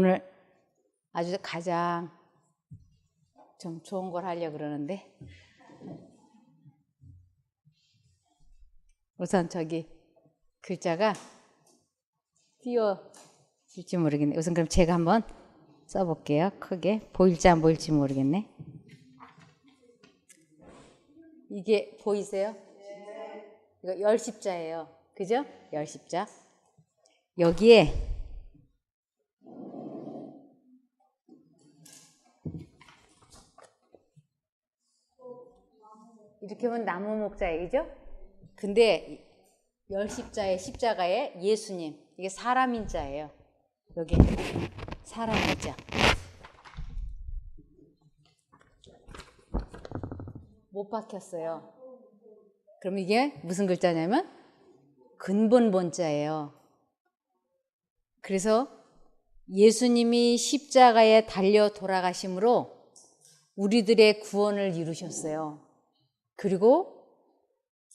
오늘 아주 가장 좀 좋은 걸 하려고 그러는데 우선 저기 글자가 띄어질지 모르겠네. 우선 그럼 제가 한번 써볼게요. 크게 보일지 안 보일지 모르겠네. 이게 보이세요? 이거 열십자예요. 그죠? 열십자. 여기에 이렇게 보면 나무 목자예요. 그죠? 근데 열십자의 십자가에 예수님, 이게 사람인 자예요. 여기 사람인 자. 못 박혔어요. 그럼 이게 무슨 글자냐면 근본 본자예요. 그래서 예수님이 십자가에 달려 돌아가심으로 우리들의 구원을 이루셨어요. 그리고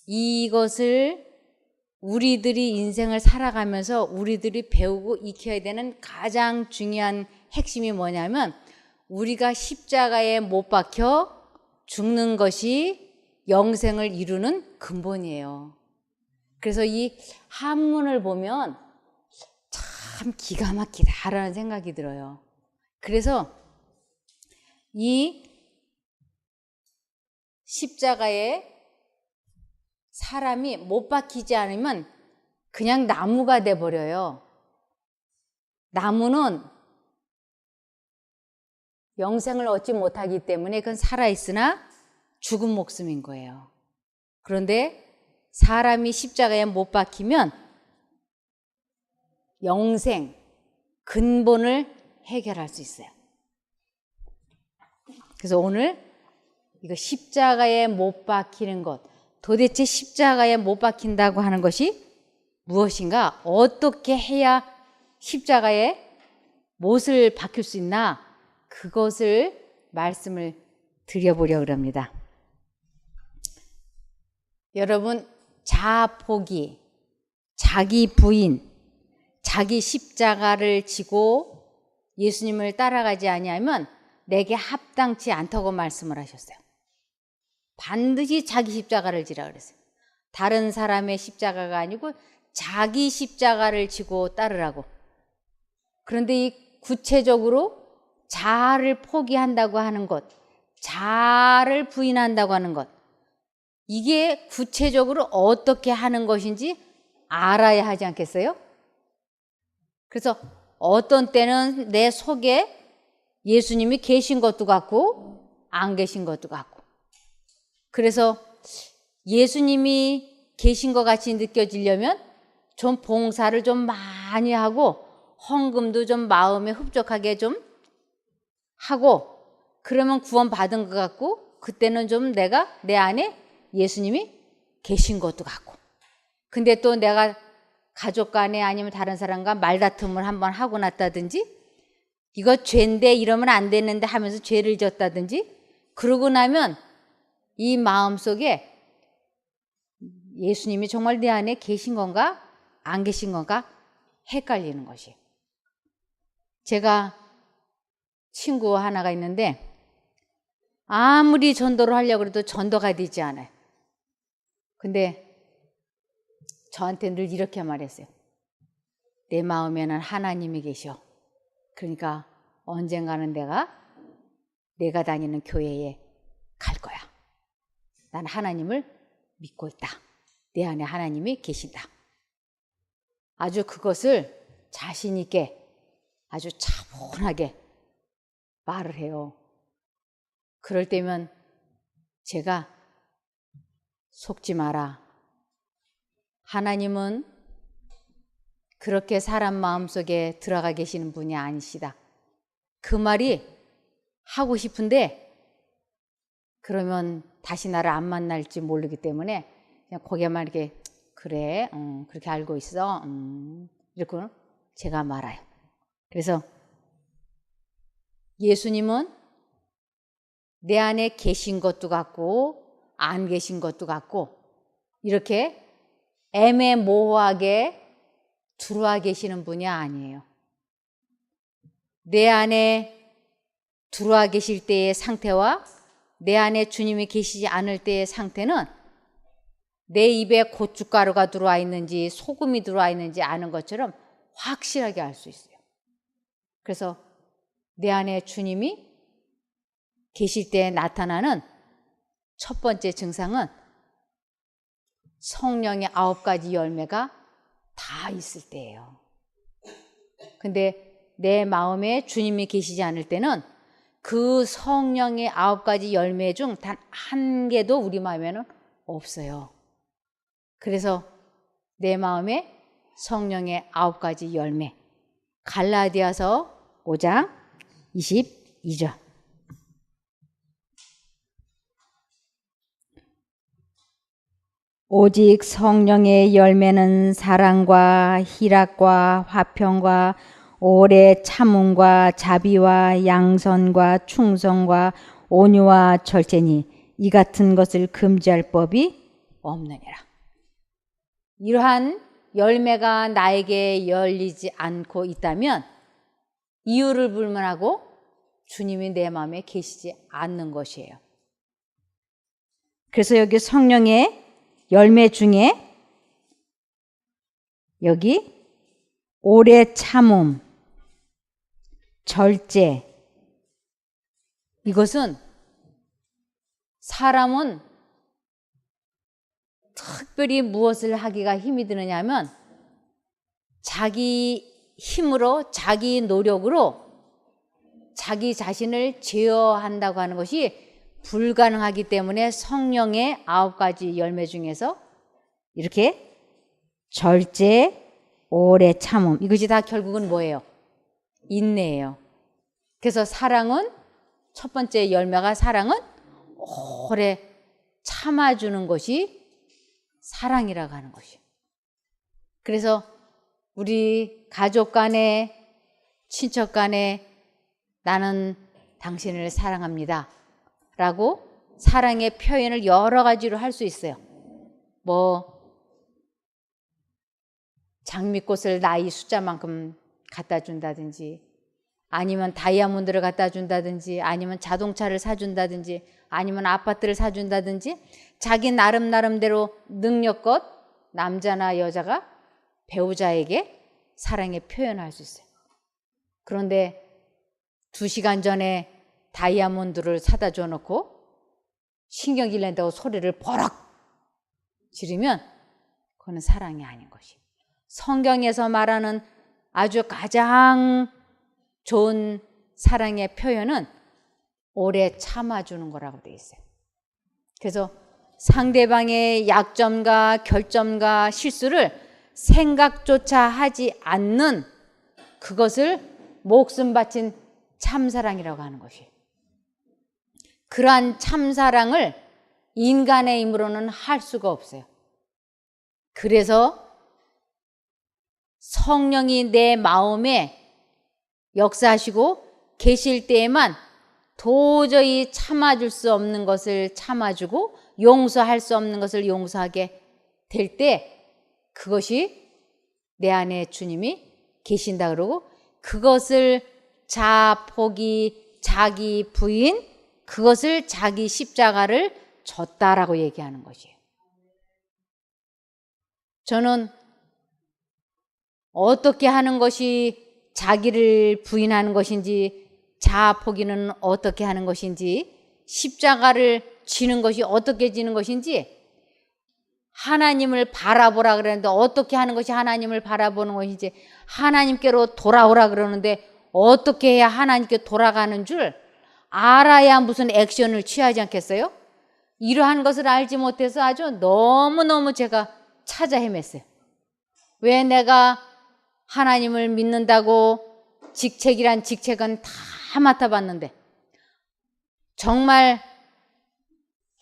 이것을 우리들이 인생을 살아가면서 우리들이 배우고 익혀야 되는 가장 중요한 핵심이 뭐냐면 우리가 십자가에 못 박혀 죽는 것이 영생을 이루는 근본이에요. 그래서 이 한문을 보면 참 기가 막히다라는 생각이 들어요. 그래서 이 십자가에 사람이 못 박히지 않으면 그냥 나무가 돼버려요. 나무는 영생을 얻지 못하기 때문에 그건 살아있으나 죽은 목숨인 거예요. 그런데 사람이 십자가에 못 박히면 영생, 근본을 해결할 수 있어요. 그래서 오늘 이거 십자가에 못 박히는 것, 도대체 십자가에 못 박힌다고 하는 것이 무엇인가? 어떻게 해야 십자가에 못을 박힐 수 있나? 그것을 말씀을 드려보려고 합니다. 여러분, 자아포기, 자기 부인, 자기 십자가를 지고 예수님을 따라가지 아니하면 내게 합당치 않다고 말씀을 하셨어요. 반드시 자기 십자가를 지라 그랬어요. 다른 사람의 십자가가 아니고 자기 십자가를 지고 따르라고. 그런데 이 구체적으로 자아를 포기한다고 하는 것, 자아를 부인한다고 하는 것, 이게 구체적으로 어떻게 하는 것인지 알아야 하지 않겠어요? 그래서 어떤 때는 내 속에 예수님이 계신 것도 같고 안 계신 것도 같고, 그래서 예수님이 계신 것 같이 느껴지려면 좀 봉사를 좀 많이 하고 헌금도 좀 마음에 흡족하게 좀 하고, 그러면 구원 받은 것 같고 그때는 좀 내가 내 안에 예수님이 계신 것도 같고, 근데 또 내가 가족 간에 아니면 다른 사람과 말다툼을 한번 하고 났다든지 이거 죄인데 이러면 안 되는데 하면서 죄를 졌다든지 그러고 나면 이 마음속에 예수님이 정말 내 안에 계신 건가 안 계신 건가 헷갈리는 것이. 제가 친구 하나가 있는데 아무리 전도를 하려고 해도 전도가 되지 않아요. 근데 저한테 늘 이렇게 말했어요. 내 마음에는 하나님이 계셔. 그러니까 언젠가는 내가 다니는 교회에 갈 거야. 난 하나님을 믿고 있다. 내 안에 하나님이 계신다. 아주 그것을 자신 있게 아주 차분하게 말을 해요. 그럴 때면 제가 속지 마라. 하나님은 그렇게 사람 마음속에 들어가 계시는 분이 아니시다. 그 말이 하고 싶은데 그러면 다시 나를 안 만날지 모르기 때문에 그냥 거기에만 이렇게 그래, 그렇게 알고 있어, 이렇게 제가 말아요. 그래서 예수님은 내 안에 계신 것도 같고 안 계신 것도 같고 이렇게 애매모호하게 들어와 계시는 분이 아니에요. 내 안에 들어와 계실 때의 상태와 내 안에 주님이 계시지 않을 때의 상태는 내 입에 고춧가루가 들어와 있는지 소금이 들어와 있는지 아는 것처럼 확실하게 알 수 있어요. 그래서 내 안에 주님이 계실 때 나타나는 첫 번째 증상은 성령의 9가지 열매가 다 있을 때예요. 근데 내 마음에 주님이 계시지 않을 때는 그 성령의 9가지 열매 중 단 한 개도 우리 마음에는 없어요. 그래서 내 마음에 성령의 9가지 열매. 갈라디아서 5장 22절. 오직 성령의 열매는 사랑과 희락과 화평과 오래 참음과 자비와 양선과 충성과 온유와 절제니 이 같은 것을 금지할 법이 없느니라. 이러한 열매가 나에게 열리지 않고 있다면 이유를 불문하고 주님이 내 마음에 계시지 않는 것이에요. 그래서 여기 성령의 열매 중에 여기 오래 참음, 절제, 이것은 사람은 특별히 무엇을 하기가 힘이 드느냐 하면 자기 힘으로 자기 노력으로 자기 자신을 제어한다고 하는 것이 불가능하기 때문에 성령의 9가지 열매 중에서 이렇게 절제, 오래 참음, 이것이 다 결국은 뭐예요? 인내예요. 그래서 사랑은 첫 번째 열매가 사랑은 오래 참아주는 것이 사랑이라고 하는 것이에요. 그래서 우리 가족 간에 친척 간에 나는 당신을 사랑합니다 라고 사랑의 표현을 여러 가지로 할 수 있어요. 장미꽃을 나이 숫자만큼 갖다 준다든지 아니면 다이아몬드를 갖다 준다든지 아니면 자동차를 사준다든지 아니면 아파트를 사준다든지 자기 나름대로 능력껏 남자나 여자가 배우자에게 사랑의 표현을 할 수 있어요. 그런데 2시간 전에 다이아몬드를 사다 줘놓고 신경질 낸다고 소리를 버럭 지르면 그거는 사랑이 아닌 것이에요. 성경에서 말하는 아주 가장 좋은 사랑의 표현은 오래 참아주는 거라고 되어 있어요. 그래서 상대방의 약점과 결점과 실수를 생각조차 하지 않는 그것을 목숨 바친 참사랑이라고 하는 것이에요. 그러한 참사랑을 인간의 힘으로는 할 수가 없어요. 그래서 성령이 내 마음에 역사하시고 계실 때에만 도저히 참아줄 수 없는 것을 참아주고 용서할 수 없는 것을 용서하게 될 때 그것이 내 안에 주님이 계신다 그러고 그것을 자포기, 자기 부인, 그것을 자기 십자가를 졌다라고 얘기하는 것이에요. 저는 어떻게 하는 것이 자기를 부인하는 것인지 자포기는 어떻게 하는 것인지 십자가를 지는 것이 어떻게 지는 것인지 하나님을 바라보라 그러는데 어떻게 하는 것이 하나님을 바라보는 것인지 하나님께로 돌아오라 그러는데 어떻게 해야 하나님께 돌아가는 줄 알아야 무슨 액션을 취하지 않겠어요? 이러한 것을 알지 못해서 아주 너무너무 제가 찾아 헤맸어요. 왜 내가 하나님을 믿는다고 직책이란 직책은 다 맡아봤는데 정말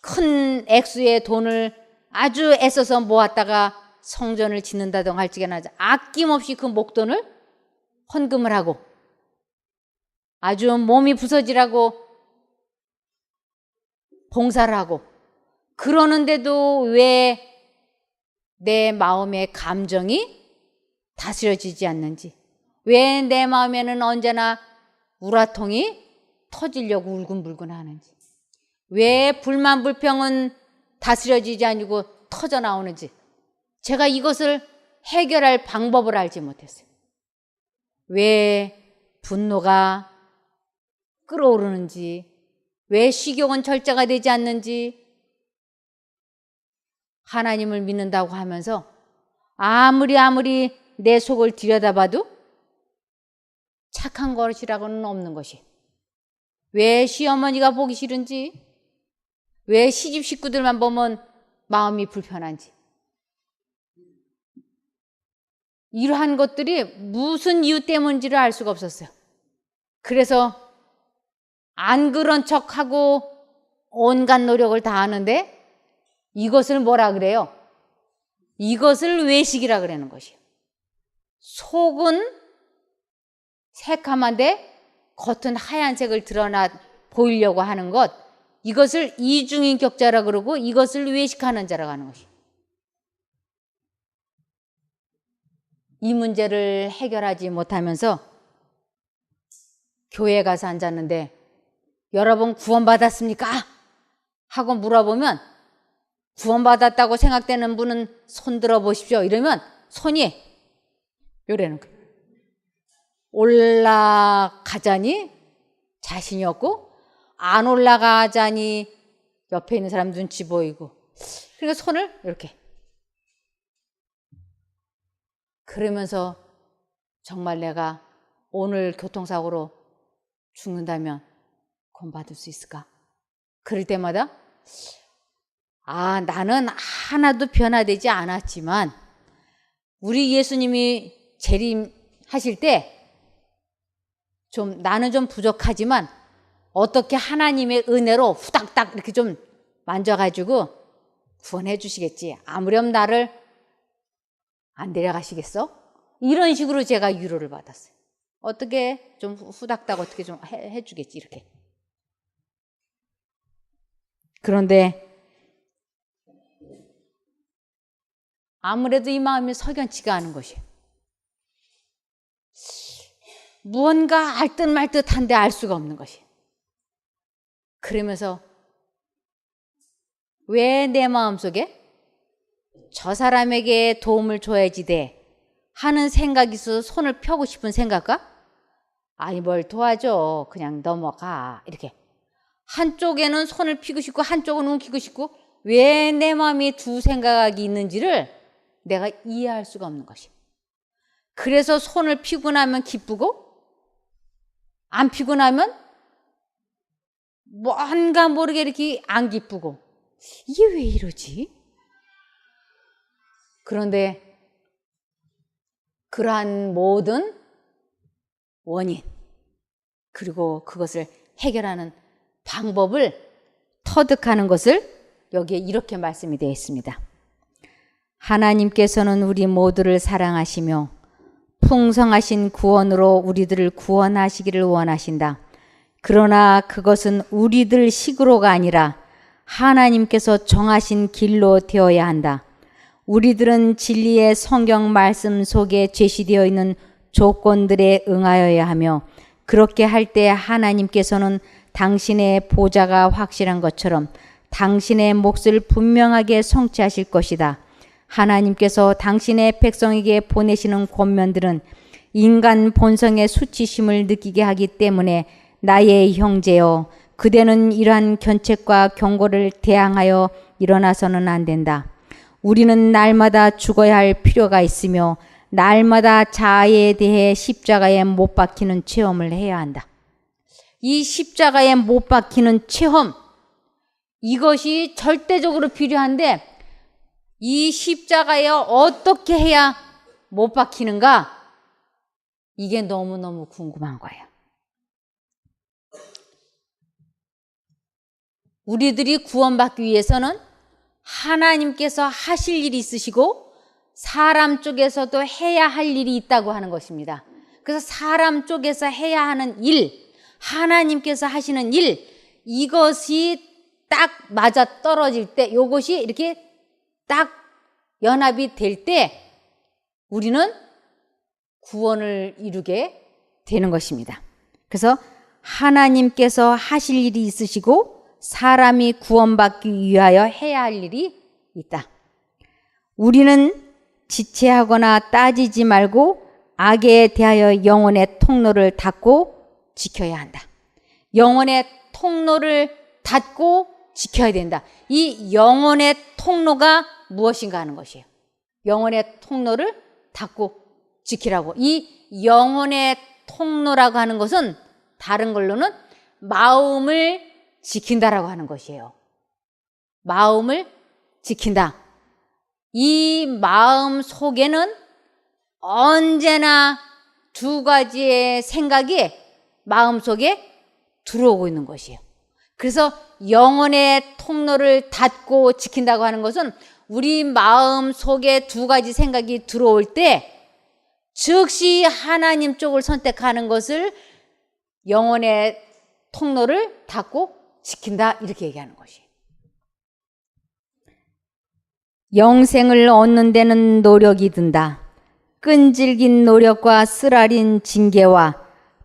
큰 액수의 돈을 아주 애써서 모았다가 성전을 짓는다던가 할지게나 아낌없이 그 목돈을 헌금을 하고 아주 몸이 부서지라고 봉사를 하고 그러는데도 왜 내 마음의 감정이 다스려지지 않는지 왜 내 마음에는 언제나 우라통이 터지려고 울근불근 하는지, 왜 불만 불평은 다스려지지 아니고 터져 나오는지 제가 이것을 해결할 방법을 알지 못했어요. 왜 분노가 끓어오르는지, 왜 식욕은 절제가 되지 않는지, 하나님을 믿는다고 하면서 아무리 내 속을 들여다봐도 착한 것이라고는 없는 것이, 왜 시어머니가 보기 싫은지, 왜 시집 식구들만 보면 마음이 불편한지, 이러한 것들이 무슨 이유 때문인지를 알 수가 없었어요. 그래서 안 그런 척하고 온갖 노력을 다 하는데 이것을 뭐라 그래요? 이것을 외식이라 그러는 것이에요. 속은 새카만데 겉은 하얀색을 드러나 보이려고 하는 것, 이것을 이중인격자라 그러고 이것을 외식하는 자라고 하는 것이에요. 이 문제를 해결하지 못하면서 교회 가서 앉았는데 여러분 구원받았습니까? 하고 물어보면 구원받았다고 생각되는 분은 손 들어 보십시오. 이러면 손이 요래는 거예요. 올라가자니 자신이 없고 안 올라가자니 옆에 있는 사람 눈치 보이고, 그러니까 손을 이렇게. 그러면서 정말 내가 오늘 교통사고로 죽는다면 구원받을 수 있을까? 그럴 때마다 나는 하나도 변화되지 않았지만 우리 예수님이 재림하실 때 나는 좀 부족하지만 어떻게 하나님의 은혜로 후닥닥 이렇게 좀 만져가지고 구원해 주시겠지. 아무렴 나를 안 데려가시겠어? 이런 식으로 제가 위로를 받았어요. 어떻게 좀 후닥닥 어떻게 좀 해주겠지 이렇게. 그런데 아무래도 이 마음이 석연치가 않은 것이에요. 무언가 알 듯 말 듯한데 알 수가 없는 것이에요. 그러면서 왜 내 마음속에 저 사람에게 도움을 줘야지 돼 하는 생각이 있어서 손을 펴고 싶은 생각과 아니 뭘 도와줘 그냥 넘어가 이렇게 한쪽에는 손을 피고 싶고 한쪽은 움키고 싶고 왜 내 마음이 두 생각이 있는지를 내가 이해할 수가 없는 것이에요. 그래서 손을 피고 나면 기쁘고 안 피고 나면 뭔가 모르게 이렇게 안 기쁘고 이게 왜 이러지? 그런데 그러한 모든 원인 그리고 그것을 해결하는 방법을 터득하는 것을 여기에 이렇게 말씀이 되어 있습니다. 하나님께서는 우리 모두를 사랑하시며 풍성하신 구원으로 우리들을 구원하시기를 원하신다. 그러나 그것은 우리들 식으로가 아니라 하나님께서 정하신 길로 되어야 한다. 우리들은 진리의 성경 말씀 속에 제시되어 있는 조건들에 응하여야 하며 그렇게 할 때 하나님께서는 당신의 보좌가 확실한 것처럼 당신의 몫을 분명하게 성취하실 것이다. 하나님께서 당신의 백성에게 보내시는 권면들은 인간 본성의 수치심을 느끼게 하기 때문에 나의 형제여, 그대는 이러한 견책과 경고를 대항하여 일어나서는 안 된다. 우리는 날마다 죽어야 할 필요가 있으며 날마다 자아에 대해 십자가에 못 박히는 체험을 해야 한다. 이 십자가에 못 박히는 체험, 이것이 절대적으로 필요한데 이 십자가에 어떻게 해야 못 박히는가? 이게 너무너무 궁금한 거예요. 우리들이 구원받기 위해서는 하나님께서 하실 일이 있으시고 사람 쪽에서도 해야 할 일이 있다고 하는 것입니다. 그래서 사람 쪽에서 해야 하는 일, 하나님께서 하시는 일, 이것이 딱 맞아 떨어질 때, 이것이 이렇게 딱 연합이 될 때 우리는 구원을 이루게 되는 것입니다. 그래서 하나님께서 하실 일이 있으시고 사람이 구원받기 위하여 해야 할 일이 있다. 우리는 지체하거나 따지지 말고 악에 대하여 영혼의 통로를 닫고 지켜야 한다. 영혼의 통로를 닫고 지켜야 된다. 이 영혼의 통로가 무엇인가 하는 것이에요. 영혼의 통로를 닫고 지키라고. 이 영혼의 통로라고 하는 것은 다른 걸로는 마음을 지킨다라고 하는 것이에요. 마음을 지킨다. 이 마음 속에는 언제나 두 가지의 생각이 마음속에 들어오고 있는 것이에요. 그래서 영혼의 통로를 닫고 지킨다고 하는 것은 우리 마음 속에 두 가지 생각이 들어올 때 즉시 하나님 쪽을 선택하는 것을 영혼의 통로를 닫고 지킨다, 이렇게 얘기하는 것이에요. 영생을 얻는 데는 노력이 든다. 끈질긴 노력과 쓰라린 징계와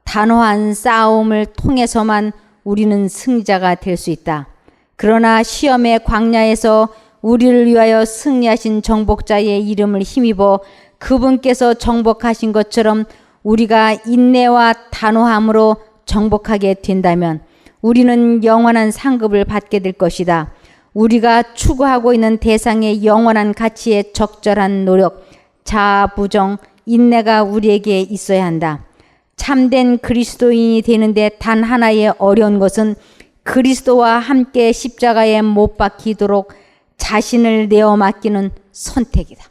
단호한 싸움을 통해서만 우리는 승자가 될 수 있다. 그러나 시험의 광야에서 우리를 위하여 승리하신 정복자의 이름을 힘입어 그분께서 정복하신 것처럼 우리가 인내와 단호함으로 정복하게 된다면 우리는 영원한 상급을 받게 될 것이다. 우리가 추구하고 있는 대상의 영원한 가치에 적절한 노력, 자부정, 인내가 우리에게 있어야 한다. 참된 그리스도인이 되는데 단 하나의 어려운 것은 그리스도와 함께 십자가에 못 박히도록 자신을 내어 맡기는 선택이다.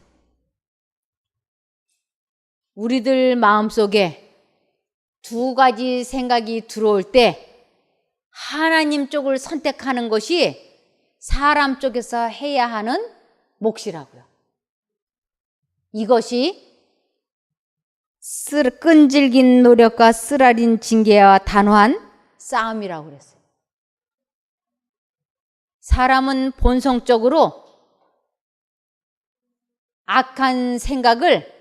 우리들 마음속에 두 가지 생각이 들어올 때 하나님 쪽을 선택하는 것이 사람 쪽에서 해야 하는 몫이라고요. 이것이 끈질긴 노력과 쓰라린 징계와 단호한 싸움이라고 그랬어요. 사람은 본성적으로 악한 생각을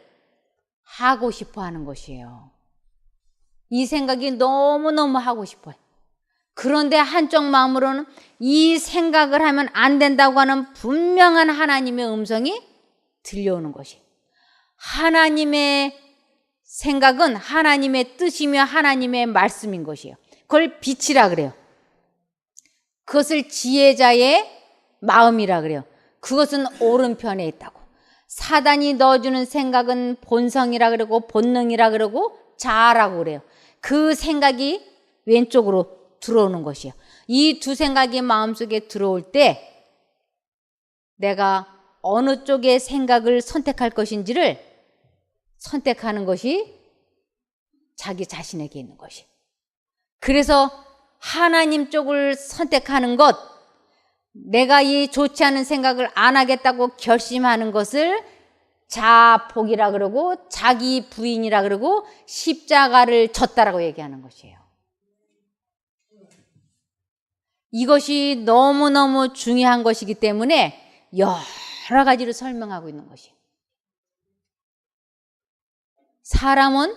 하고 싶어 하는 것이에요. 이 생각이 너무너무 하고 싶어요. 그런데 한쪽 마음으로는 이 생각을 하면 안 된다고 하는 분명한 하나님의 음성이 들려오는 것이. 하나님의 생각은 하나님의 뜻이며 하나님의 말씀인 것이에요. 그걸 빛이라 그래요. 그것을 지혜자의 마음이라 그래요. 그것은 오른편에 있다고. 사단이 넣어주는 생각은 본성이라 그러고 본능이라 그러고 자아라고 그래요. 그 생각이 왼쪽으로 들어오는 것이에요. 이 두 생각이 마음속에 들어올 때 내가 어느 쪽의 생각을 선택할 것인지를 선택하는 것이 자기 자신에게 있는 것이에요. 그래서 하나님 쪽을 선택하는 것, 내가 이 좋지 않은 생각을 안 하겠다고 결심하는 것을 자복이라 그러고 자기 부인이라 그러고 십자가를 졌다라고 얘기하는 것이에요. 이것이 너무너무 중요한 것이기 때문에 여러 가지로 설명하고 있는 것이에요. 사람은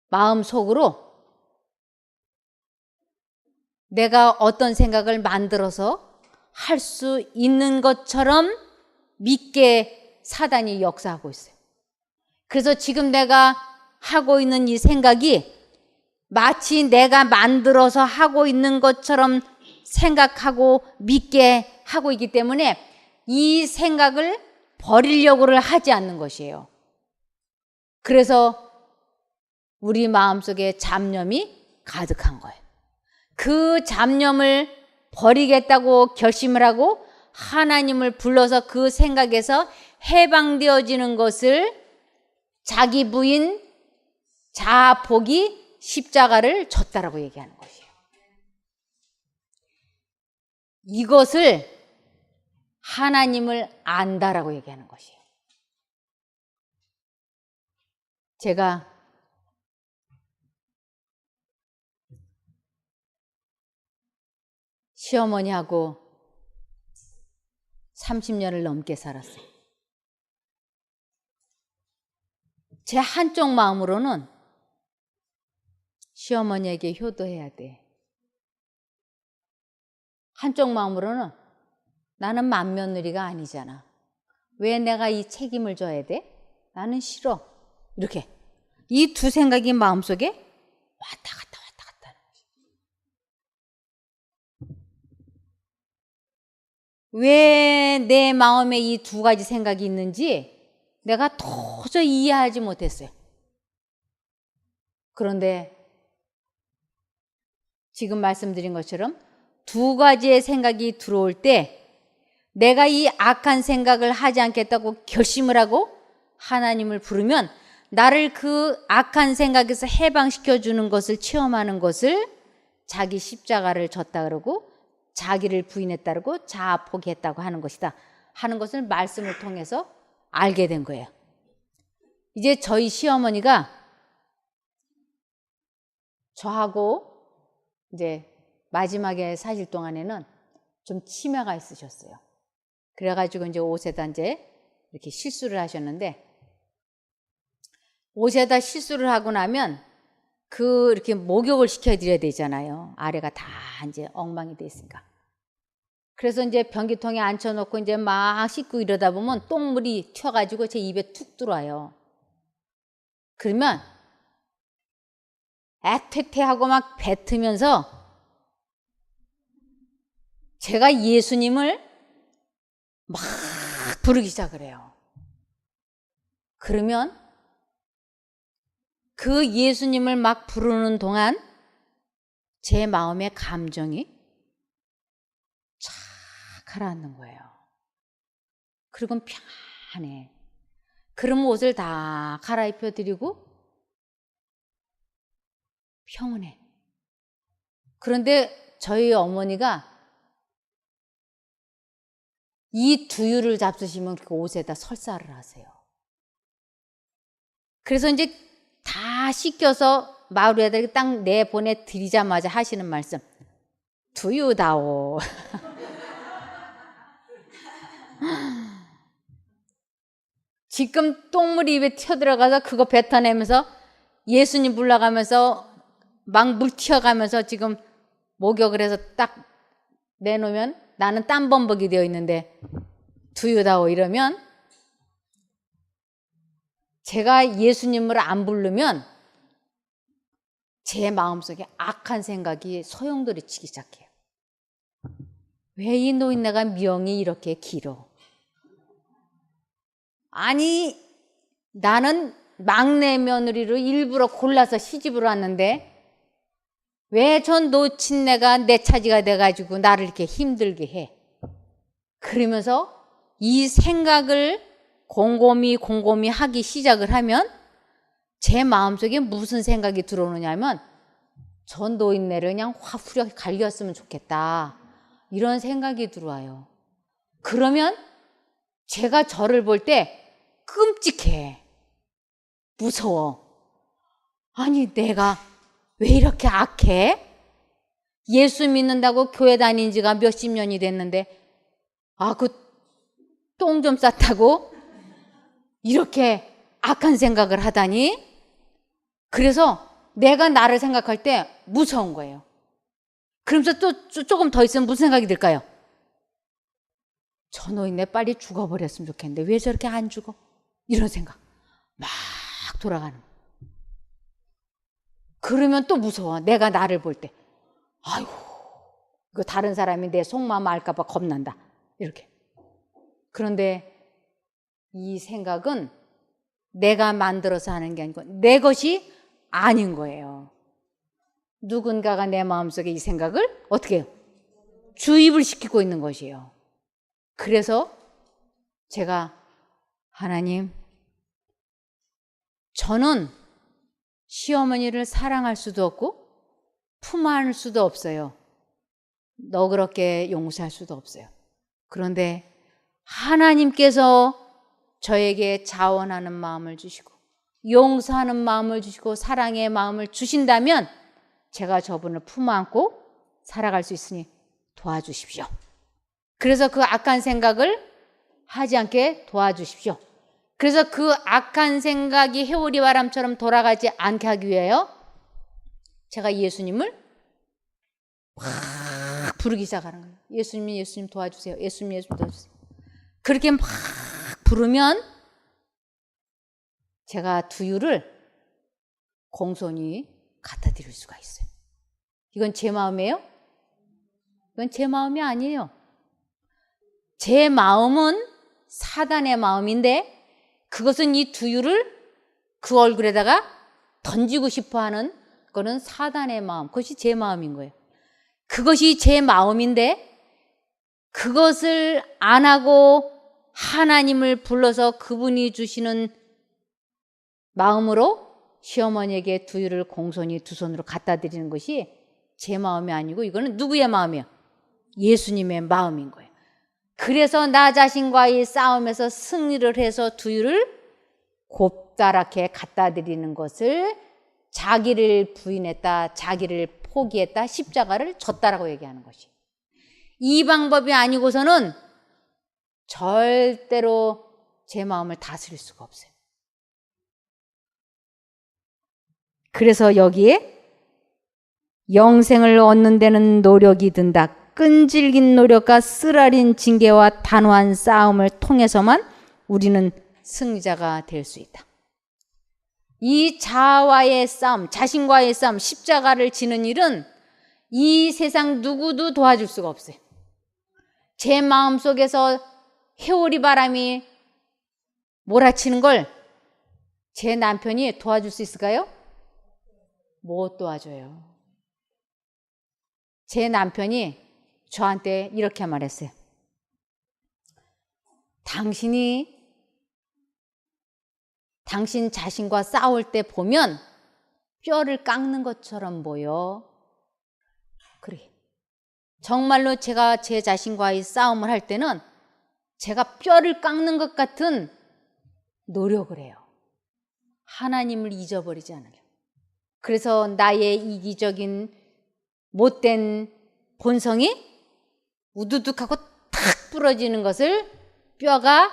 마음속으로 내가 어떤 생각을 만들어서 할 수 있는 것처럼 믿게 사단이 역사하고 있어요. 그래서 지금 내가 하고 있는 이 생각이 마치 내가 만들어서 하고 있는 것처럼 생각하고 믿게 하고 있기 때문에 이 생각을 버리려고를 하지 않는 것이에요. 그래서 우리 마음속에 잡념이 가득한 거예요. 그 잡념을 버리겠다고 결심을 하고 하나님을 불러서 그 생각에서 해방되어지는 것을 자기 부인 자복이 십자가를 졌다라고 얘기하는 것이에요. 이것을 하나님을 안다라고 얘기하는 것이에요. 제가 시어머니하고 30년을 넘게 살았어요. 제 한쪽 마음으로는 시어머니에게 효도해야 돼. 한쪽 마음으로는 나는 맏며느리가 아니잖아. 왜 내가 이 책임을 져야 돼? 나는 싫어. 이렇게. 이 두 생각이 마음속에 왔다 갔다 하는 거지. 왜 내 마음에 이 두 가지 생각이 있는지 내가 도저히 이해하지 못했어요. 그런데 지금 말씀드린 것처럼 두 가지의 생각이 들어올 때 내가 이 악한 생각을 하지 않겠다고 결심을 하고 하나님을 부르면 나를 그 악한 생각에서 해방시켜 주는 것을 체험하는 것을 자기 십자가를 졌다 그러고 자기를 부인했다 그러고 자아 포기했다고 하는 것이다 하는 것을 말씀을 통해서 알게 된 거예요. 이제 저희 시어머니가 저하고 이제 마지막에 사실 동안에는 좀 치매가 있으셨어요. 그래가지고 이제 옷에다 이제 이렇게 실수를 하셨는데, 옷에다 실수를 하고 나면 이렇게 목욕을 시켜드려야 되잖아요. 아래가 다 이제 엉망이 돼 있으니까. 그래서 이제 변기통에 앉혀놓고 이제 막 씻고 이러다 보면 똥물이 튀어가지고 제 입에 툭 들어와요. 그러면 애퇴퇴하고 막 뱉으면서 제가 예수님을 막 부르기 시작을 해요. 그러면 그 예수님을 막 부르는 동안 제 마음의 감정이 쫙 가라앉는 거예요. 그리고 편안해. 그럼 옷을 다 갈아입혀 드리고 평온해. 그런데 저희 어머니가 이 두유를 잡수시면 그 옷에다 설사를 하세요. 그래서 이제 다 씻겨서 마을 애들에게 딱 내보내 드리자마자 하시는 말씀, 두유다오. 지금 똥물이 입에 튀어들어가서 그거 뱉어내면서 예수님 불러가면서 막 물 튀어가면서 지금 목욕을 해서 딱 내놓으면 나는 땀범벅이 되어 있는데 두유다오 이러면 제가 예수님을 안 부르면 제 마음속에 악한 생각이 소용돌이 치기 시작해요. 왜 이 노인네가 명이 이렇게 길어? 아니 나는 막내 며느리로 일부러 골라서 시집을 왔는데 왜 전 노친네가 내 차지가 돼가지고 나를 이렇게 힘들게 해? 그러면서 이 생각을 곰곰이 하기 시작을 하면 제 마음속에 무슨 생각이 들어오느냐면 전 노인네를 그냥 확 후려 갈겼으면 좋겠다 이런 생각이 들어와요. 그러면 제가 저를 볼 때 끔찍해. 무서워. 아니 내가 왜 이렇게 악해? 예수 믿는다고 교회 다닌 지가 몇십 년이 됐는데 그 똥 좀 쌌다고 이렇게 악한 생각을 하다니? 그래서 내가 나를 생각할 때 무서운 거예요. 그러면서 또 조금 더 있으면 무슨 생각이 들까요? 저 노인네 빨리 죽어버렸으면 좋겠는데 왜 저렇게 안 죽어? 이런 생각 막 돌아가는 거예요. 그러면 또 무서워. 내가 나를 볼 때 아이고 이거 다른 사람이 내 속마음 알까 봐 겁난다 이렇게. 그런데 이 생각은 내가 만들어서 하는 게 아니고 내 것이 아닌 거예요. 누군가가 내 마음속에 이 생각을 어떻게 해요? 주입을 시키고 있는 것이에요. 그래서 제가 하나님, 저는 시어머니를 사랑할 수도 없고 품안을 수도 없어요. 너그럽게 용서할 수도 없어요. 그런데 하나님께서 저에게 자원하는 마음을 주시고 용서하는 마음을 주시고 사랑의 마음을 주신다면 제가 저분을 품안고 살아갈 수 있으니 도와주십시오. 그래서 그 악한 생각을 하지 않게 도와주십시오. 그래서 그 악한 생각이 회오리 바람처럼 돌아가지 않게 하기 위하여 제가 예수님을 막 부르기 시작하는 거예요. 예수님 도와주세요. 예수님 도와주세요. 그렇게 막 부르면 제가 두유를 공손히 갖다 드릴 수가 있어요. 이건 제 마음이에요? 이건 제 마음이 아니에요. 제 마음은 사단의 마음인데 그것은 이 두유를 그 얼굴에다가 던지고 싶어 하는 거는 사단의 마음. 그것이 제 마음인 거예요. 그것이 제 마음인데 그것을 안 하고 하나님을 불러서 그분이 주시는 마음으로 시어머니에게 두유를 공손히 두 손으로 갖다 드리는 것이 제 마음이 아니고 이거는 누구의 마음이에요? 예수님의 마음인 거예요. 그래서 나 자신과의 싸움에서 승리를 해서 두유를 곱다랗게 갖다 드리는 것을 자기를 부인했다, 자기를 포기했다, 십자가를 졌다라고 얘기하는 것이. 이 방법이 아니고서는 절대로 제 마음을 다스릴 수가 없어요. 그래서 여기에 영생을 얻는 데는 노력이 든다. 끈질긴 노력과 쓰라린 징계와 단호한 싸움을 통해서만 우리는 승리자가 될 수 있다. 이 자아와의 싸움, 자신과의 싸움, 십자가를 지는 일은 이 세상 누구도 도와줄 수가 없어요. 제 마음속에서 회오리 바람이 몰아치는 걸 제 남편이 도와줄 수 있을까요? 못 도와줘요. 제 남편이 저한테 이렇게 말했어요. 당신 자신과 싸울 때 보면 뼈를 깎는 것처럼 보여. 그래. 정말로 제가 제 자신과의 싸움을 할 때는 제가 뼈를 깎는 것 같은 노력을 해요. 하나님을 잊어버리지 않으려. 그래서 나의 이기적인 못된 본성이 우두둑하고 탁 부러지는 것을 뼈가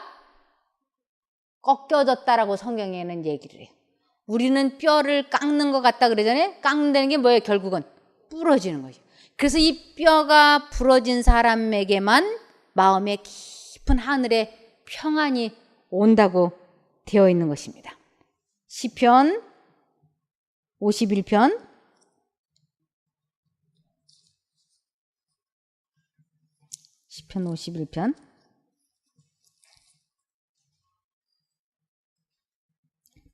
꺾여졌다라고 성경에는 얘기를 해요. 우리는 뼈를 깎는 것 같다 그러잖아요. 깎는다는 게 뭐예요? 결국은 부러지는 거죠. 그래서 이 뼈가 부러진 사람에게만 마음의 깊은 하늘의 평안이 온다고 되어 있는 것입니다. 시편 51편 51편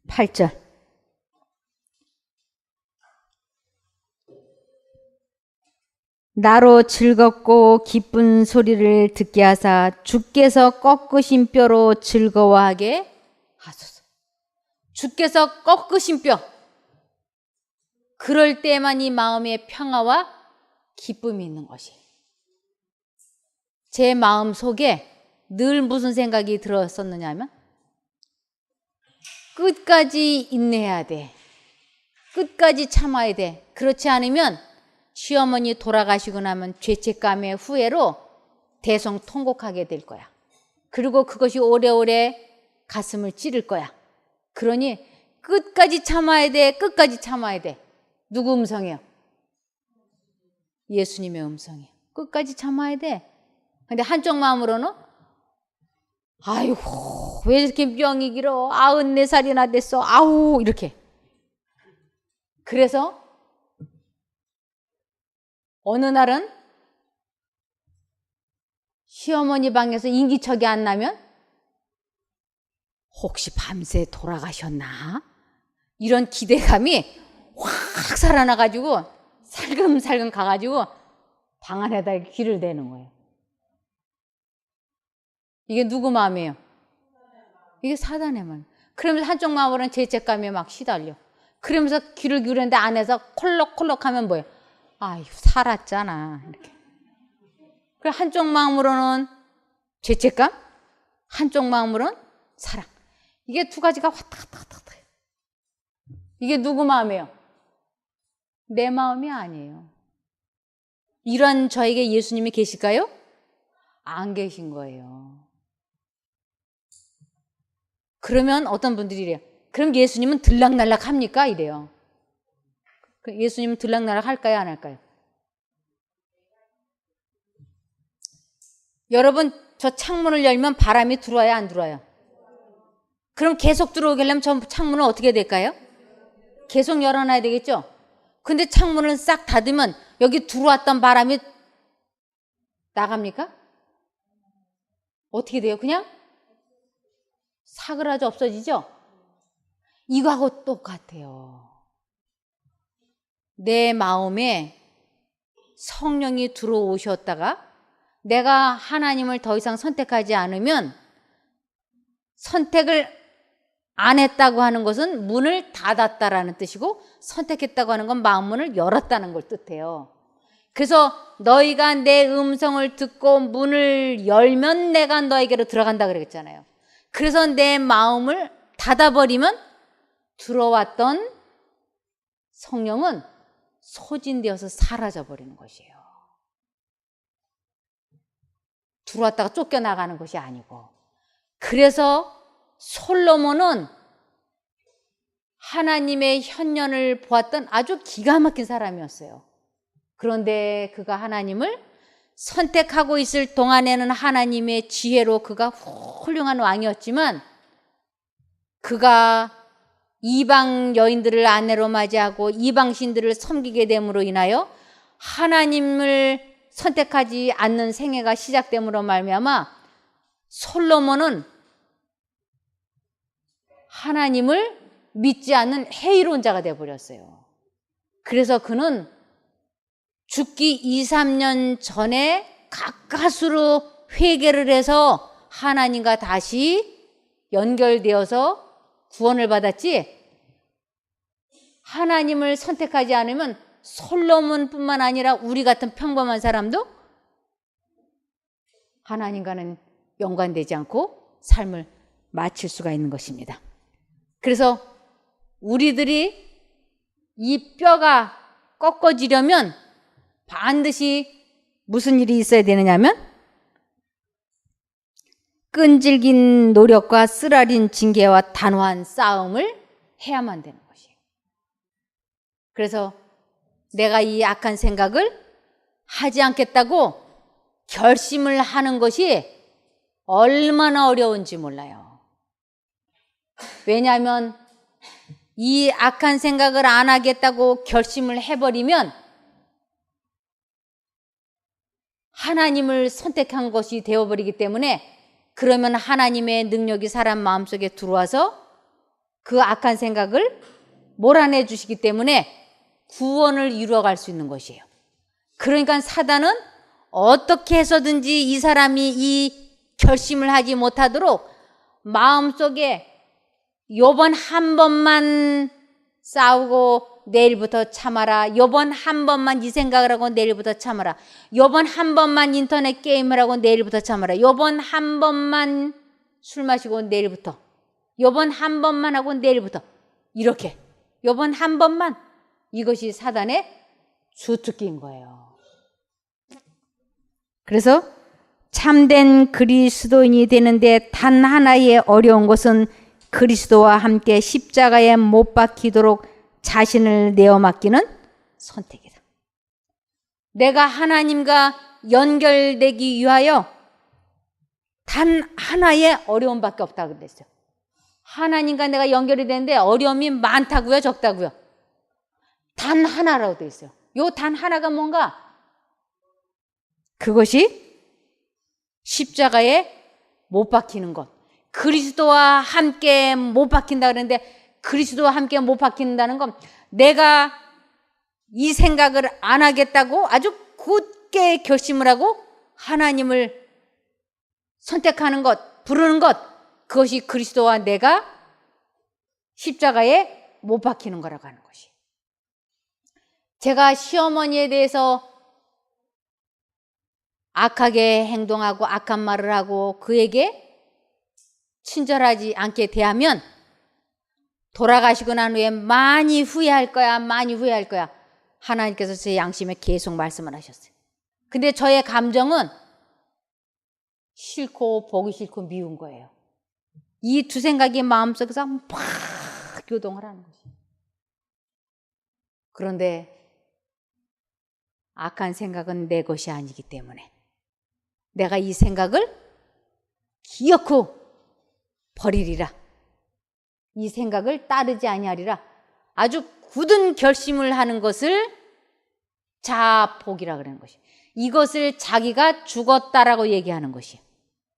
8절. 나로 즐겁고 기쁜 소리를 듣게 하사 주께서 꺾으신 뼈로 즐거워하게 하소서. 주께서 꺾으신 뼈. 그럴 때만 이 마음의 평화와 기쁨이 있는 것이. 제 마음 속에 늘 무슨 생각이 들었었느냐 하면 끝까지 인내해야 돼. 끝까지 참아야 돼. 그렇지 않으면 시어머니 돌아가시고 나면 죄책감의 후회로 대성통곡하게 될 거야. 그리고 그것이 오래오래 가슴을 찌를 거야. 그러니 끝까지 참아야 돼. 끝까지 참아야 돼. 누구 음성이에요? 예수님의 음성이에요. 끝까지 참아야 돼. 근데 한쪽 마음으로는 아이고 왜 이렇게 병이 길어? 94살이나 됐어. 아우 이렇게. 그래서 어느 날은 시어머니 방에서 인기척이 안 나면 혹시 밤새 돌아가셨나? 이런 기대감이 확 살아나가지고 살금살금 가가지고 방 안에다 귀를 대는 거예요. 이게 누구 마음이에요? 이게 사단의 마음. 그러면서 한쪽 마음으로는 죄책감에 막 시달려. 그러면서 귀를 기울였는데 안에서 콜록콜록 하면 뭐예요? 아유 살았잖아 이렇게. 그리고 한쪽 마음으로는 죄책감, 한쪽 마음으로는 사랑. 이게 두 가지가 왔다 갔다 왔다 갔다 해요. 이게 누구 마음이에요? 내 마음이 아니에요. 이런 저에게 예수님이 계실까요? 안 계신 거예요. 그러면 어떤 분들이 이래요. 그럼 예수님은 들락날락 합니까? 이래요. 예수님 들락날락 할까요, 안 할까요? 여러분, 저 창문을 열면 바람이 들어와요, 안 들어와요? 그럼 계속 들어오게 하려면 저 창문은 어떻게 될까요? 계속 열어놔야 되겠죠? 근데 창문을 싹 닫으면 여기 들어왔던 바람이 나갑니까? 어떻게 돼요? 그냥 사그라져 없어지죠? 이거하고 똑같아요. 내 마음에 성령이 들어오셨다가 내가 하나님을 더 이상 선택하지 않으면, 선택을 안 했다고 하는 것은 문을 닫았다라는 뜻이고, 선택했다고 하는 건 마음문을 열었다는 걸 뜻해요. 그래서 너희가 내 음성을 듣고 문을 열면 내가 너에게로 들어간다 그랬잖아요. 그래서 내 마음을 닫아버리면 들어왔던 성령은 소진되어서 사라져버리는 것이에요. 들어왔다가 쫓겨나가는 것이 아니고. 그래서 솔로몬은 하나님의 현년을 보았던 아주 기가 막힌 사람이었어요. 그런데 그가 하나님을 선택하고 있을 동안에는 하나님의 지혜로 그가 훌륭한 왕이었지만, 그가 이방 여인들을 아내로 맞이하고 이방 신들을 섬기게 됨으로 인하여 하나님을 선택하지 않는 생애가 시작됨으로 말미암아 솔로몬은 하나님을 믿지 않는 해이론자가 되어버렸어요. 그래서 그는 죽기 2, 3년 전에 가까스로 회개를 해서 하나님과 다시 연결되어서 구원을 받았지, 하나님을 선택하지 않으면 솔로몬뿐만 아니라 우리 같은 평범한 사람도 하나님과는 연관되지 않고 삶을 마칠 수가 있는 것입니다. 그래서 우리들이 이 뼈가 꺾어지려면 반드시 무슨 일이 있어야 되느냐면, 끈질긴 노력과 쓰라린 징계와 단호한 싸움을 해야만 되는 것이에요. 그래서 내가 이 악한 생각을 하지 않겠다고 결심을 하는 것이 얼마나 어려운지 몰라요. 왜냐하면 이 악한 생각을 안 하겠다고 결심을 해버리면 하나님을 선택한 것이 되어버리기 때문에, 그러면 하나님의 능력이 사람 마음속에 들어와서 그 악한 생각을 몰아내 주시기 때문에 구원을 이루어갈 수 있는 것이에요. 그러니까 사단은 어떻게 해서든지 이 사람이 이 결심을 하지 못하도록 마음속에 요번 한 번만 싸우고 내일부터 참아라, 요번 한 번만 이 생각을 하고 내일부터 참아라, 요번 한 번만 인터넷 게임을 하고 내일부터 참아라, 요번 한 번만 술 마시고 내일부터, 요번 한 번만 하고 내일부터, 이렇게 요번 한 번만, 이것이 사단의 주특기인 거예요. 그래서 참된 그리스도인이 되는데 단 하나의 어려운 것은 그리스도와 함께 십자가에 못 박히도록 자신을 내어 맡기는 선택이다. 내가 하나님과 연결되기 위하여 단 하나의 어려움밖에 없다고 그랬어요. 하나님과 내가 연결이 되는데 어려움이 많다고요, 적다고요? 단 하나라고 되어 있어요. 요 단 하나가 뭔가? 그것이 십자가에 못 박히는 것. 그리스도와 함께 못 박힌다 그러는데, 그리스도와 함께 못 박힌다는 건 내가 이 생각을 안 하겠다고 아주 굳게 결심을 하고 하나님을 선택하는 것, 부르는 것, 그것이 그리스도와 내가 십자가에 못 박히는 거라고 하는 것이. 제가 시어머니에 대해서 악하게 행동하고 악한 말을 하고 그에게 친절하지 않게 대하면 돌아가시고 난 후에 많이 후회할 거야, 많이 후회할 거야. 하나님께서 제 양심에 계속 말씀을 하셨어요. 근데 저의 감정은 싫고 보기 싫고 미운 거예요. 이 두 생각이 마음속에서 막 교동을 하는 거죠. 그런데 악한 생각은 내 것이 아니기 때문에 내가 이 생각을 기어코 버리리라. 이 생각을 따르지 아니하리라. 아주 굳은 결심을 하는 것을 자폭이라 그러는 것이. 이것을 자기가 죽었다라고 얘기하는 것이.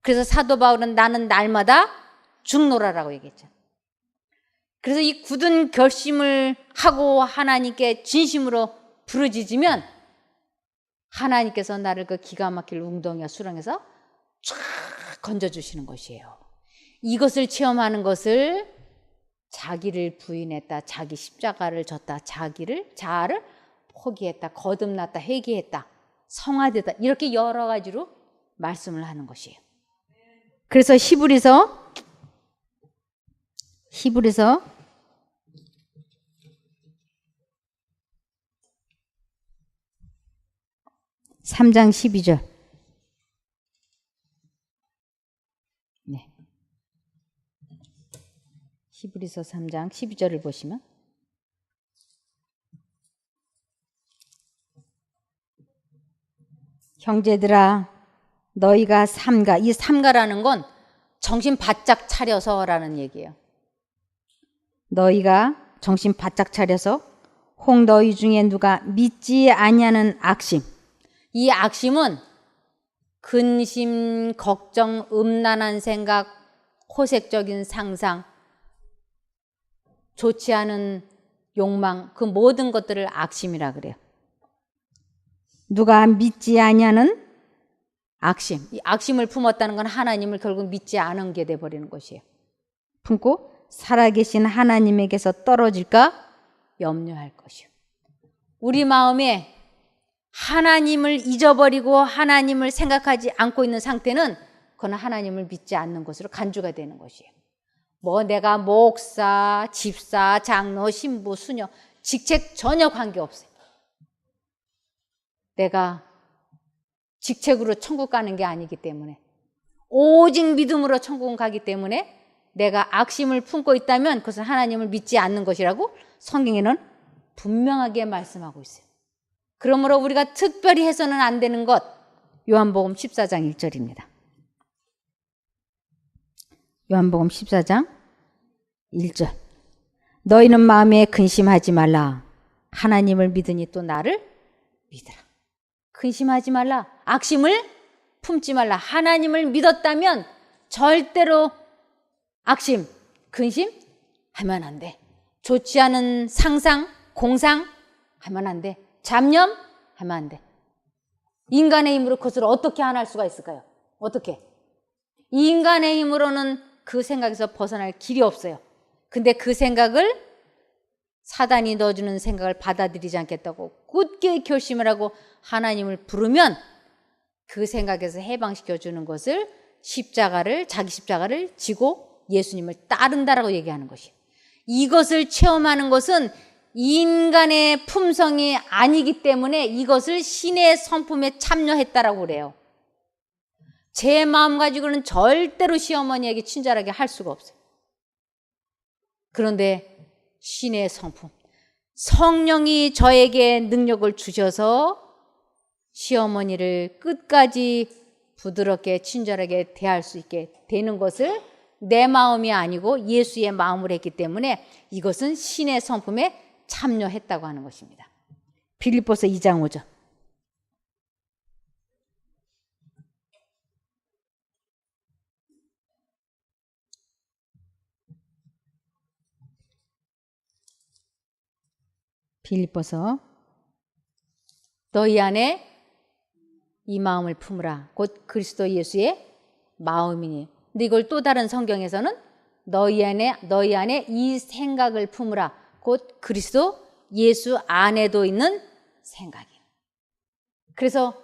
그래서 사도 바울은 나는 날마다 죽노라라고 얘기했죠. 그래서 이 굳은 결심을 하고 하나님께 진심으로 부르짖으면 하나님께서 나를 그 기가 막힐 웅덩이와 수렁에서 쫙 건져주시는 것이에요. 이것을 체험하는 것을 자기를 부인했다, 자기 십자가를 졌다, 자아를 포기했다, 거듭났다, 회개했다, 성화되다, 이렇게 여러 가지로 말씀을 하는 것이에요. 그래서 히브리서 3장 12절. 네. 히브리서 3장 12절을 보시면 형제들아 너희가 삼가, 이 삼가라는 건 정신 바짝 차려서라는 얘기예요. 너희가 정신 바짝 차려서 혹 너희 중에 누가 믿지 아니하는 악심, 이 악심은 근심, 걱정, 음란한 생각, 호색적인 상상, 좋지 않은 욕망, 그 모든 것들을 악심이라 그래요. 누가 믿지 아니하는 악심, 이 악심을 품었다는 건 하나님을 결국 믿지 않은 게 돼버리는 것이에요. 품고 살아계신 하나님에게서 떨어질까 염려할 것이요. 우리 마음에 하나님을 잊어버리고 하나님을 생각하지 않고 있는 상태는 그건 하나님을 믿지 않는 것으로 간주가 되는 것이에요. 뭐 내가 목사, 집사, 장로, 신부, 수녀, 직책 전혀 관계없어요. 내가 직책으로 천국 가는 게 아니기 때문에, 오직 믿음으로 천국 가기 때문에 내가 악심을 품고 있다면 그것은 하나님을 믿지 않는 것이라고 성경에는 분명하게 말씀하고 있어요. 그러므로 우리가 특별히 해서는 안 되는 것, 요한복음 14장 1절입니다. 요한복음 14장 1절. 너희는 마음에 근심하지 말라. 하나님을 믿으니 또 나를 믿으라. 근심하지 말라. 악심을 품지 말라. 하나님을 믿었다면 절대로 악심, 근심 하면 안 돼. 좋지 않은 상상, 공상 하면 안 돼. 잡념 하면 안 돼. 인간의 힘으로 그것을 어떻게 안 할 수가 있을까요? 어떻게? 이 인간의 힘으로는 그 생각에서 벗어날 길이 없어요. 근데 그 생각을 사단이 넣어주는 생각을 받아들이지 않겠다고 굳게 결심을 하고 하나님을 부르면 그 생각에서 해방시켜주는 것을 자기 십자가를 지고 예수님을 따른다라고 얘기하는 것이에요. 이것을 체험하는 것은 인간의 품성이 아니기 때문에 이것을 신의 성품에 참여했다라고 그래요. 제 마음 가지고는 절대로 시어머니에게 친절하게 할 수가 없어요. 그런데 신의 성품, 성령이 저에게 능력을 주셔서 시어머니를 끝까지 부드럽게 친절하게 대할 수 있게 되는 것을 내 마음이 아니고 예수의 마음으로 했기 때문에 이것은 신의 성품에 참여했다고 하는 것입니다. 빌립보서 2장 5절. 빌립보서 너희 안에 이 마음을 품으라. 곧 그리스도 예수의 마음이니. 근데 이걸 또 다른 성경에서는 너희 안에 이 생각을 품으라. 곧 그리스도 예수 안에도 있는 생각이. 그래서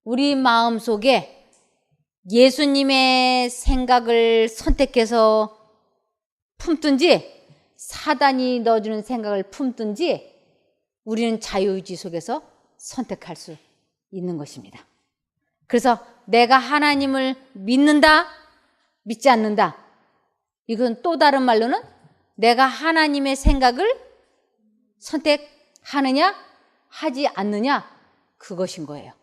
우리 마음 속에 예수님의 생각을 선택해서 품든지 사단이 넣어주는 생각을 품든지 우리는 자유의지 속에서 선택할 수 있는 것입니다. 그래서 내가 하나님을 믿는다, 믿지 않는다. 이건 또 다른 말로는 내가 하나님의 생각을 하느냐 하지 않느냐 그것인 거예요.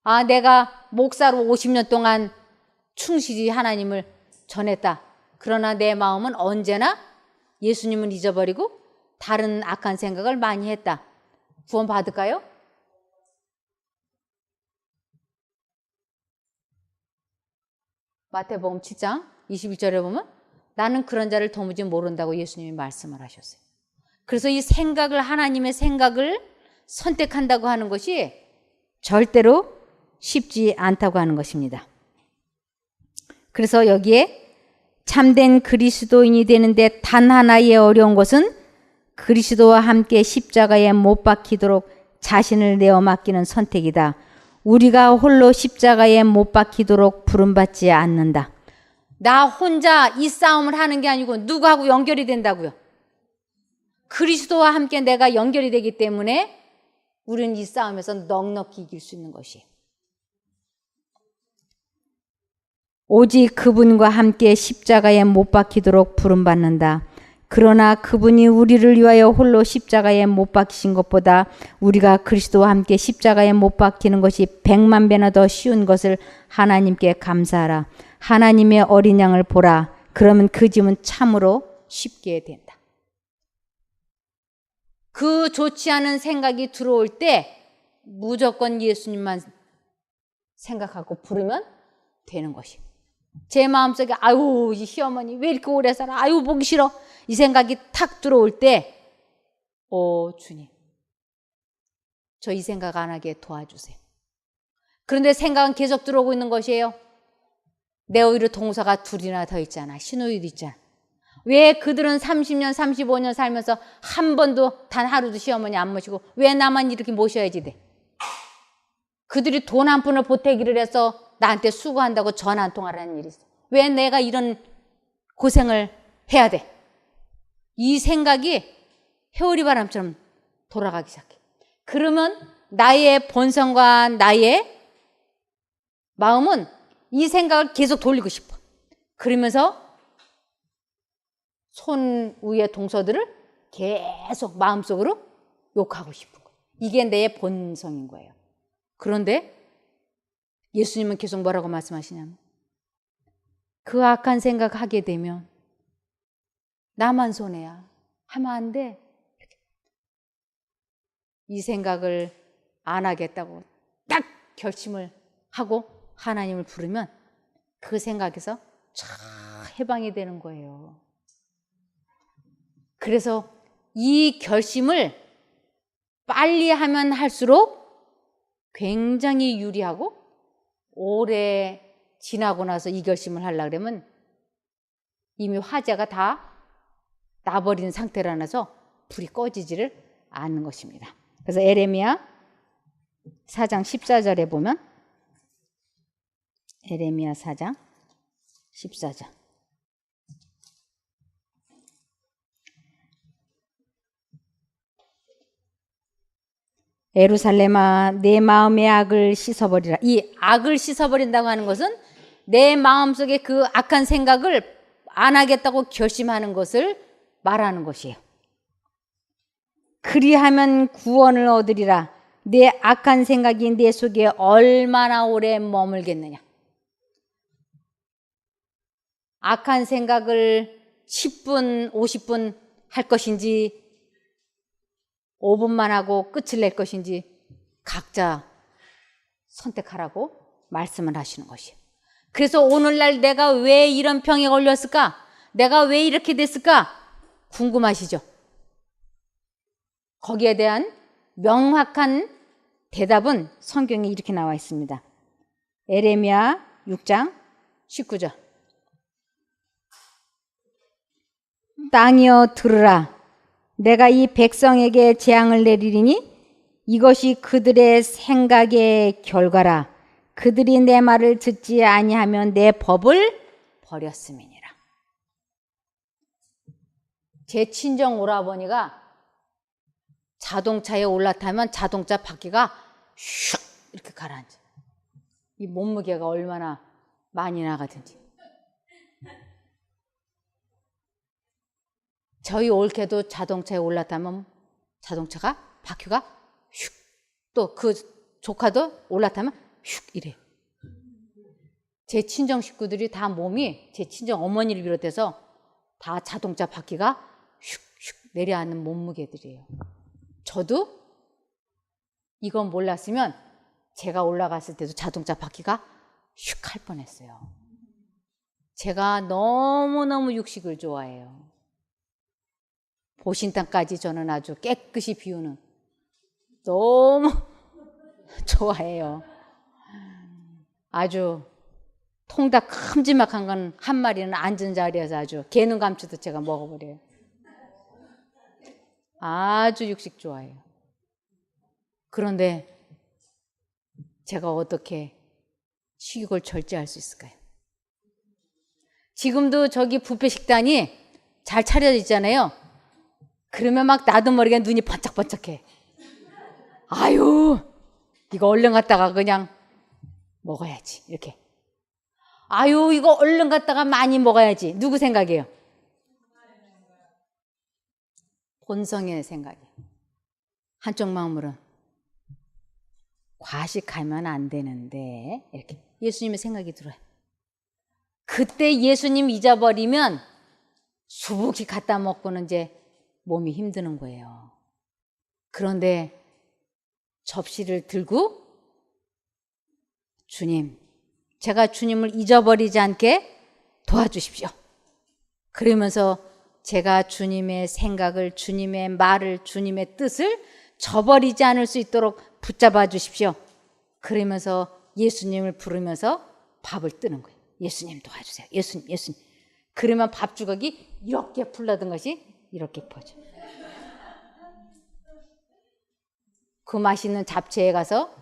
아, 내가 목사로 50년 동안 충실히 하나님을 전했다. 그러나 내 마음은 언제나 예수님을 잊어버리고 다른 악한 생각을 많이 했다. 구원 받을까요? 마태복음 7장 21절에 보면 나는 그런 자를 도무지 모른다고 예수님이 말씀을 하셨어요. 그래서 이 생각을, 하나님의 생각을 선택한다고 하는 것이 절대로 쉽지 않다고 하는 것입니다. 그래서 여기에 참된 그리스도인이 되는데 단 하나의 어려운 것은 그리스도와 함께 십자가에 못 박히도록 자신을 내어 맡기는 선택이다. 우리가 홀로 십자가에 못 박히도록 부름받지 않는다. 나 혼자 이 싸움을 하는 게 아니고 누구하고 연결이 된다고요. 그리스도와 함께 내가 연결이 되기 때문에 우리는 이 싸움에서 넉넉히 이길 수 있는 것이에요. 오직 그분과 함께 십자가에 못 박히도록 부름받는다. 그러나 그분이 우리를 위하여 홀로 십자가에 못 박히신 것보다 우리가 그리스도와 함께 십자가에 못 박히는 것이 100만 배나 더 쉬운 것을 하나님께 감사하라. 하나님의 어린 양을 보라. 그러면 그 짐은 참으로 쉽게 된다. 그 좋지 않은 생각이 들어올 때 무조건 예수님만 생각하고 부르면 되는 것이에요. 제 마음속에 아유 이 시어머니 왜 이렇게 오래 살아, 아유 보기 싫어, 이 생각이 탁 들어올 때 주님 저 이 생각 안 하게 도와주세요. 그런데 생각은 계속 들어오고 있는 것이에요. 내 오히려 동서가 둘이나 더 있잖아. 시누이도 있잖아. 왜 그들은 30년 35년 살면서 한 번도 단 하루도 시어머니 안 모시고 왜 나만 이렇게 모셔야지 돼? 그들이 돈 한 푼을 보태기를 해서 나한테 수고한다고 전화 한 통화를 하는 일이 있어. 왜 내가 이런 고생을 해야 돼? 이 생각이 회오리 바람처럼 돌아가기 시작해. 그러면 나의 본성과 나의 마음은 이 생각을 계속 돌리고 싶어. 그러면서 손 위의 동서들을 계속 마음속으로 욕하고 싶은 거예요. 이게 내 본성인 거예요. 그런데 예수님은 계속 뭐라고 말씀하시냐면 그 악한 생각 하게 되면 나만 손해야. 하면 안 돼. 이 생각을 안 하겠다고 딱 결심을 하고 하나님을 부르면 그 생각에서 쫙 해방이 되는 거예요. 그래서 이 결심을 빨리 하면 할수록 굉장히 유리하고 오래 지나고 나서 이 결심을 하려고 그러면 이미 화재가 다 나버린 상태라서 불이 꺼지지를 않는 것입니다. 그래서 에레미야 4장 14절에 보면 에레미야 4장 14절 예루살렘아 내 마음의 악을 씻어버리라. 이 악을 씻어버린다고 하는 것은 내 마음속에 그 악한 생각을 안 하겠다고 결심하는 것을 말하는 것이에요. 그리하면 구원을 얻으리라. 내 악한 생각이 내 속에 얼마나 오래 머물겠느냐. 악한 생각을 10분, 50분 할 것인지 5분만 하고 끝을 낼 것인지 각자 선택하라고 말씀을 하시는 것이에요. 그래서 오늘날 내가 왜 이런 병에 걸렸을까? 내가 왜 이렇게 됐을까? 궁금하시죠? 거기에 대한 명확한 대답은 성경에 이렇게 나와 있습니다. 에레미야 6장 19절 땅이여 들으라. 내가 이 백성에게 재앙을 내리리니 이것이 그들의 생각의 결과라. 그들이 내 말을 듣지 아니하면 내 법을 버렸음이니라. 제 친정 오라버니가 자동차에 올라타면 자동차 바퀴가 슉 이렇게 가라앉아. 이 몸무게가 얼마나 많이 나가든지. 저희 올케도 자동차에 올라타면 자동차가 바퀴가 슉, 또 그 조카도 올라타면 슉 이래. 제 친정 식구들이 다 몸이 제 친정 어머니를 비롯해서 다 자동차 바퀴가 슉슉 내려앉는 몸무게들이에요. 저도 이건 몰랐으면 제가 올라갔을 때도 자동차 바퀴가 슉 할 뻔했어요. 제가 너무너무 육식을 좋아해요. 보신탕까지 저는 아주 깨끗이 비우는 너무 좋아해요. 아주 통닭 큼지막한 건 한 마리는 앉은 자리에서 아주 개눈 감추도 제가 먹어버려요. 아주 육식 좋아해요. 그런데 제가 어떻게 식욕을 절제할 수 있을까요? 지금도 저기 뷔페 식단이 잘 차려져 있잖아요. 그러면 막 나도 모르게 눈이 번쩍번쩍해. 아유, 이거 얼른 갔다가 그냥 먹어야지. 이렇게. 아유, 이거 얼른 갔다가 많이 먹어야지. 누구 생각이에요? 본성의 생각이에요. 한쪽 마음으로는 과식하면 안 되는데 이렇게 예수님의 생각이 들어요. 그때 예수님 잊어버리면 수북히 갖다 먹고는 이제 몸이 힘드는 거예요. 그런데 접시를 들고 주님, 제가 주님을 잊어버리지 않게 도와주십시오. 그러면서 제가 주님의 생각을, 주님의 말을, 주님의 뜻을 저버리지 않을 수 있도록 붙잡아 주십시오. 그러면서 예수님을 부르면서 밥을 뜨는 거예요. 예수님 도와주세요. 예수님, 예수님. 그러면 밥 주걱이 이렇게 풀러든 것이 이렇게 퍼져. 그 맛있는 잡채에 가서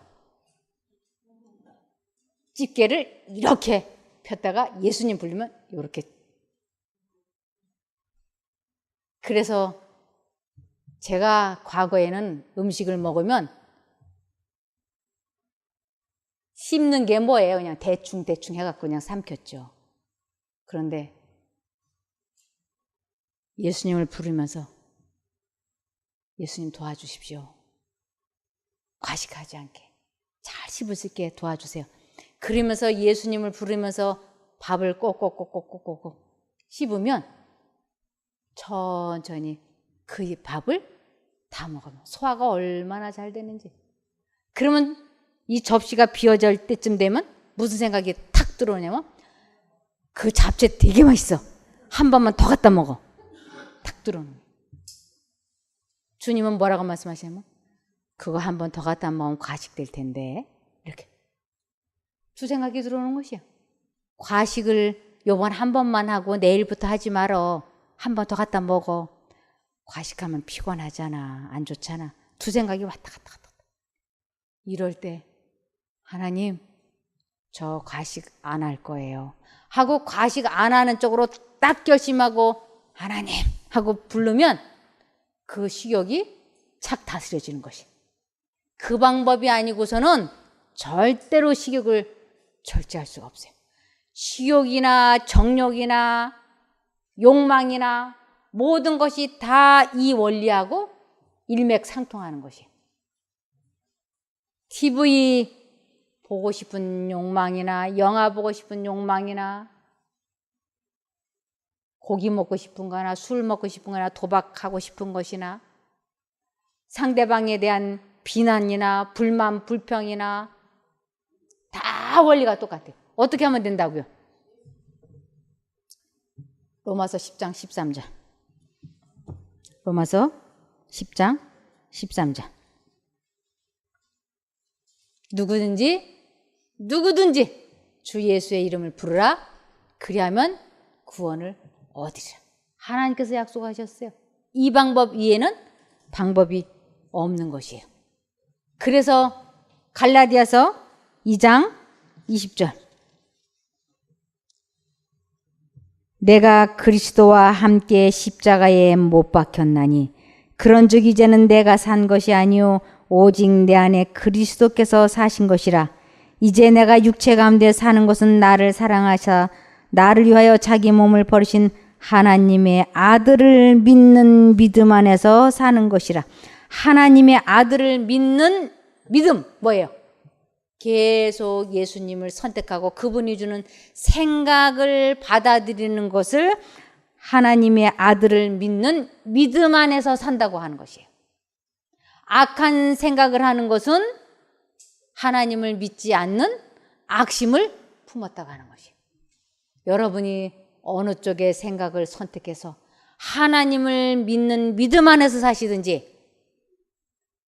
집게를 이렇게 폈다가 예수님 부르면 이렇게. 그래서 제가 과거에는 음식을 먹으면 씹는 게 뭐예요? 그냥 대충 해갖고 그냥 삼켰죠. 그런데 예수님을 부르면서 예수님 도와주십시오. 과식하지 않게 잘 씹을 수 있게 도와주세요. 그러면서 예수님을 부르면서 밥을 꼭꼭꼭꼭꼭꼭 씹으면 천천히 그 밥을 다 먹으면 소화가 얼마나 잘 되는지. 그러면 이 접시가 비워질 때쯤 되면 무슨 생각이 탁 들어오냐면 그 잡채 되게 맛있어. 한 번만 더 갖다 먹어. 탁 들어오는 거예요. 주님은 뭐라고 말씀하시냐면 그거 한 번 더 갖다 먹으면 과식될 텐데 이렇게 두 생각이 들어오는 것이야. 과식을 요번 한 번만 하고 내일부터 하지 말어. 한 번 더 갖다 먹어. 과식하면 피곤하잖아. 안 좋잖아. 두 생각이 왔다 갔다. 이럴 때 하나님, 저 과식 안 할 거예요 하고 과식 안 하는 쪽으로 딱 결심하고 하나님 하고 부르면 그 식욕이 착 다스려지는 것이. 그 방법이 아니고서는 절대로 식욕을 절제할 수가 없어요. 식욕이나 정욕이나 욕망이나 모든 것이 다 이 원리하고 일맥상통하는 것이에요. TV 보고 싶은 욕망이나 영화 보고 싶은 욕망이나 고기 먹고 싶은 거나 술 먹고 싶은 거나 도박하고 싶은 것이나 상대방에 대한 비난이나 불만, 불평이나 다 원리가 똑같아요. 어떻게 하면 된다고요? 로마서 10장 13절. 로마서 10장 13절. 누구든지 주 예수의 이름을 부르라. 그리하면 구원을 얻으리라. 하나님께서 약속하셨어요. 이 방법 이외에는 방법이 없는 것이에요. 그래서 갈라디아서 2장 20절. 내가 그리스도와 함께 십자가에 못 박혔나니 그런즉 이제는 내가 산 것이 아니요 오직 내 안에 그리스도께서 사신 것이라. 이제 내가 육체 가운데 사는 것은 나를 사랑하사 나를 위하여 자기 몸을 버리신 하나님의 아들을 믿는 믿음 안에서 사는 것이라. 하나님의 아들을 믿는 믿음 뭐예요? 계속 예수님을 선택하고 그분이 주는 생각을 받아들이는 것을 하나님의 아들을 믿는 믿음 안에서 산다고 하는 것이에요. 악한 생각을 하는 것은 하나님을 믿지 않는 악심을 품었다고 하는 것이에요. 여러분이 어느 쪽의 생각을 선택해서 하나님을 믿는 믿음 안에서 사시든지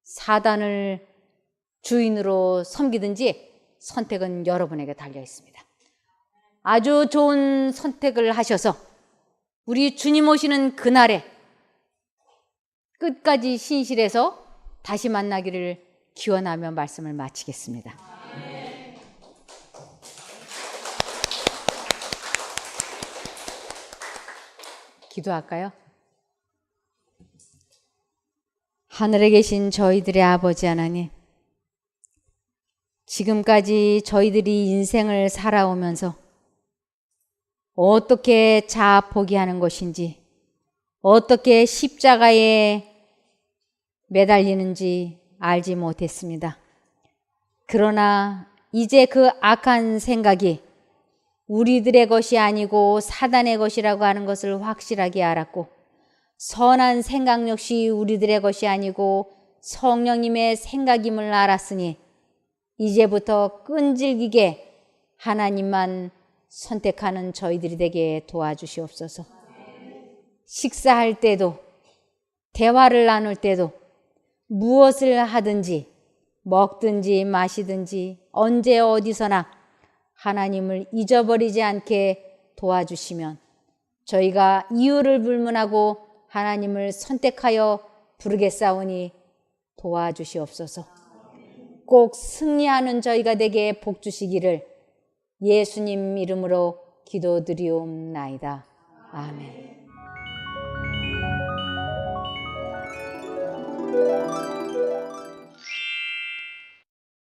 사단을 주인으로 섬기든지 선택은 여러분에게 달려 있습니다. 아주 좋은 선택을 하셔서 우리 주님 오시는 그날에 끝까지 신실해서 다시 만나기를 기원하며 말씀을 마치겠습니다. 기도할까요? 하늘에 계신 저희들의 아버지 하나님, 지금까지 저희들이 인생을 살아오면서 어떻게 자아 포기하는 것인지, 어떻게 십자가에 매달리는지 알지 못했습니다. 그러나 이제 그 악한 생각이 우리들의 것이 아니고 사단의 것이라고 하는 것을 확실하게 알았고, 선한 생각 역시 우리들의 것이 아니고 성령님의 생각임을 알았으니 이제부터 끈질기게 하나님만 선택하는 저희들이 되게 도와주시옵소서. 식사할 때도, 대화를 나눌 때도, 무엇을 하든지, 먹든지 마시든지 언제 어디서나 하나님을 잊어버리지 않게 도와주시면 저희가 이유를 불문하고 하나님을 선택하여 부르겠사오니 도와주시옵소서. 꼭 승리하는 저희가 되게 복 주시기를 예수님 이름으로 기도드리옵나이다. 아멘.